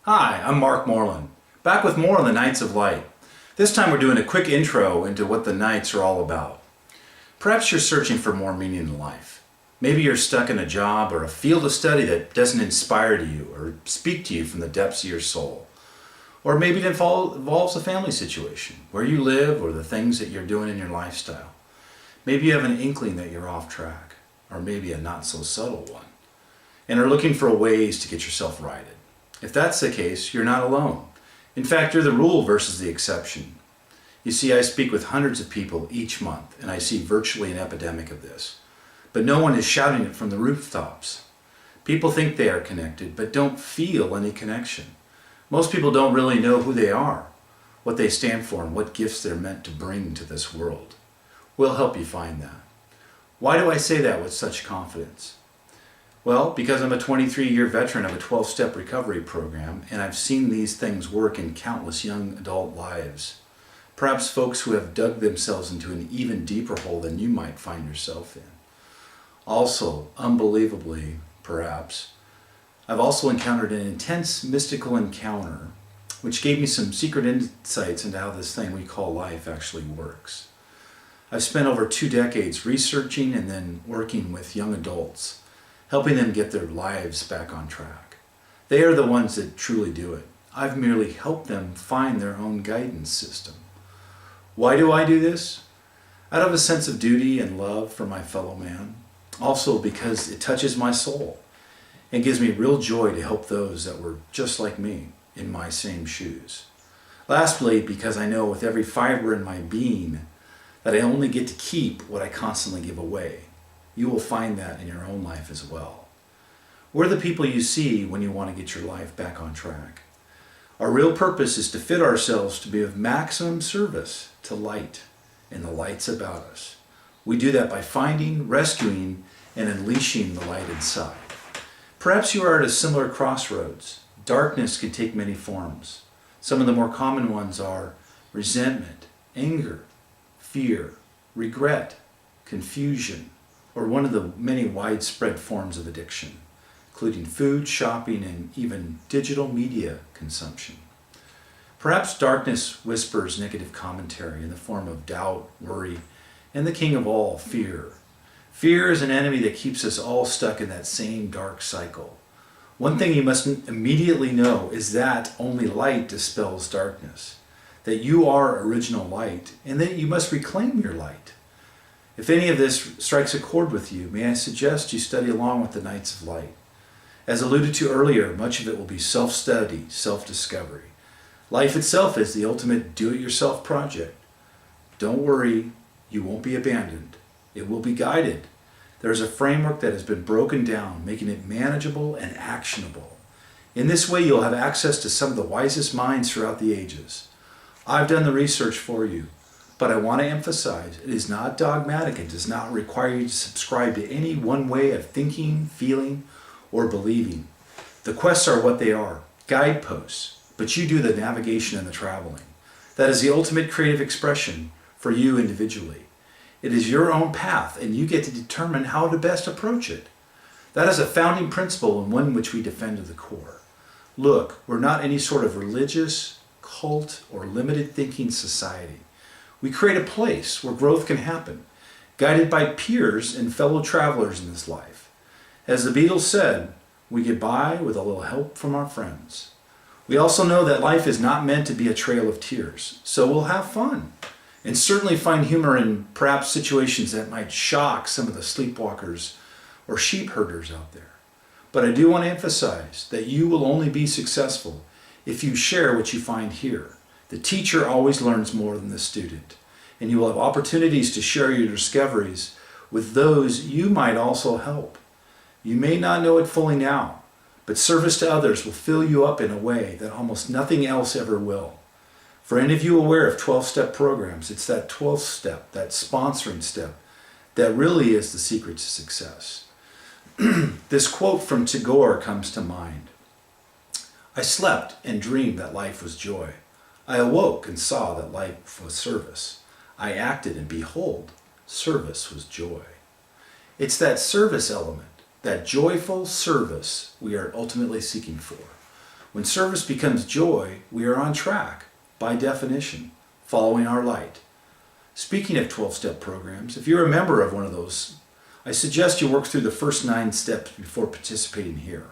Hi, I'm Mark Moreland, back with more on the Knights of Light. This time we're doing a quick intro into what the Knights are all about. Perhaps you're searching for more meaning in life. Maybe you're stuck in a job or a field of study that doesn't inspire to you or speak to you from the depths of your soul. Or maybe it involves a family situation, where you live or the things that you're doing in your lifestyle. Maybe you have an inkling that you're off track, or maybe a not so subtle one, and are looking for ways to get yourself righted. If that's the case, you're not alone. In fact, you're the rule versus the exception. You see, I speak with hundreds of people each month, and I see virtually an epidemic of this. But no one is shouting it from the rooftops. People think they are connected, but don't feel any connection. Most people don't really know who they are, what they stand for, and what gifts they're meant to bring to this world. We'll help you find that. Why do I say that with such confidence? Well, because I'm a 23-year veteran of a 12-step recovery program, and I've seen these things work in countless young adult lives. Perhaps folks who have dug themselves into an even deeper hole than you might find yourself in. Also, unbelievably, perhaps, I've also encountered an intense mystical encounter, which gave me some secret insights into how this thing we call life actually works. I've spent over 2 decades researching and then working with young adults, helping them get their lives back on track. They are the ones that truly do it. I've merely helped them find their own guidance system. Why do I do this? Out of a sense of duty and love for my fellow man. Also because it touches my soul and gives me real joy to help those that were just like me in my same shoes. Lastly, because I know with every fiber in my being that I only get to keep what I constantly give away. You will find that in your own life as well. We're the people you see when you want to get your life back on track. Our real purpose is to fit ourselves to be of maximum service to light and the lights about us. We do that by finding, rescuing, and unleashing the light inside. Perhaps you are at a similar crossroads. Darkness can take many forms. Some of the more common ones are resentment, anger, fear, regret, confusion, or one of the many widespread forms of addiction, including food, shopping, and even digital media consumption. Perhaps darkness whispers negative commentary in the form of doubt, worry, and the king of all, fear. Fear is an enemy that keeps us all stuck in that same dark cycle. One thing you must immediately know is that only light dispels darkness, that you are original light, and that you must reclaim your light. If any of this strikes a chord with you, may I suggest you study along with the Knights of Light. As alluded to earlier, much of it will be self-study, self-discovery. Life itself is the ultimate do-it-yourself project. Don't worry, you won't be abandoned. It will be guided. There is a framework that has been broken down, making it manageable and actionable. In this way, you'll have access to some of the wisest minds throughout the ages. I've done the research for you. But I want to emphasize, it is not dogmatic and does not require you to subscribe to any one way of thinking, feeling, or believing. The quests are what they are, guideposts, but you do the navigation and the traveling. That is the ultimate creative expression for you individually. It is your own path, and you get to determine how to best approach it. That is a founding principle and one which we defend to the core. Look, we're not any sort of religious, cult, or limited thinking society. We create a place where growth can happen, guided by peers and fellow travelers in this life. As the Beatles said, we get by with a little help from our friends. We also know that life is not meant to be a trail of tears, so we'll have fun, and certainly find humor in perhaps situations that might shock some of the sleepwalkers or sheep herders out there. But I do want to emphasize that you will only be successful if you share what you find here. The teacher always learns more than the student, and you will have opportunities to share your discoveries with those you might also help. You may not know it fully now, but service to others will fill you up in a way that almost nothing else ever will. For any of you aware of 12-step programs, it's that 12th step, that sponsoring step, that really is the secret to success. This quote from Tagore comes to mind. I slept and dreamed that life was joy. I awoke and saw that life was service. I acted and behold, service was joy. It's that service element, that joyful service we are ultimately seeking for. When service becomes joy, we are on track, by definition, following our light. Speaking of 12-step programs, if you're a member of one of those, I suggest you work through the first 9 steps before participating here.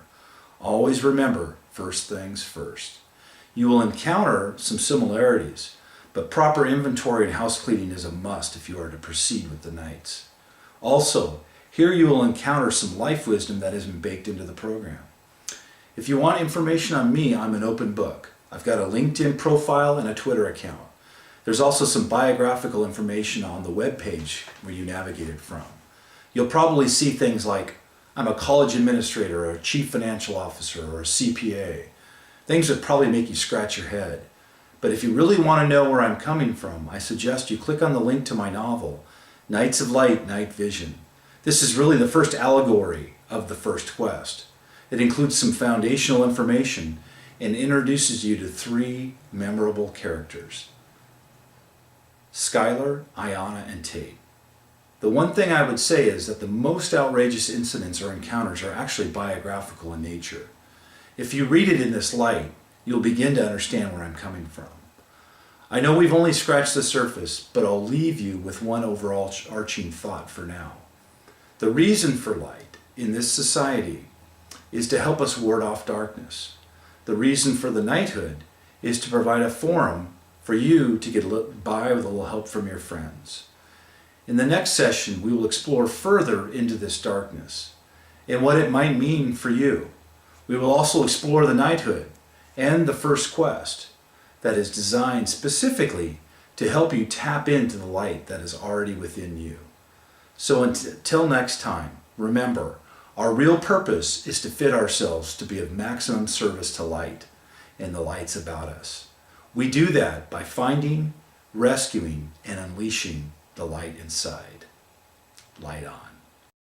Always remember, first things first. You will encounter some similarities, but proper inventory and house cleaning is a must if you are to proceed with the nights. Also, here you will encounter some life wisdom that has been baked into the program. If you want information on me, I'm an open book. I've got a LinkedIn profile and a Twitter account. There's also some biographical information on the webpage where you navigated from. You'll probably see things like, I'm a college administrator, or a chief financial officer, or a CPA. Things that probably make you scratch your head. But if you really want to know where I'm coming from, I suggest you click on the link to my novel, Nights of Light, Night Vision. This is really the first allegory of the first quest. It includes some foundational information and introduces you to 3 memorable characters: Skylar, Ayanna, and Tate. The one thing I would say is that the most outrageous incidents or encounters are actually biographical in nature. If you read it in this light, you'll begin to understand where I'm coming from. I know we've only scratched the surface, but I'll leave you with one overarching thought for now. The reason for light in this society is to help us ward off darkness. The reason for the knighthood is to provide a forum for you to get by with a little help from your friends. In the next session, we will explore further into this darkness and what it might mean for you. We will also explore the knighthood and the first quest that is designed specifically to help you tap into the light that is already within you. So until next time, remember, our real purpose is to fit ourselves to be of maximum service to light and the lights about us. We do that by finding, rescuing, and unleashing the light inside. Light on.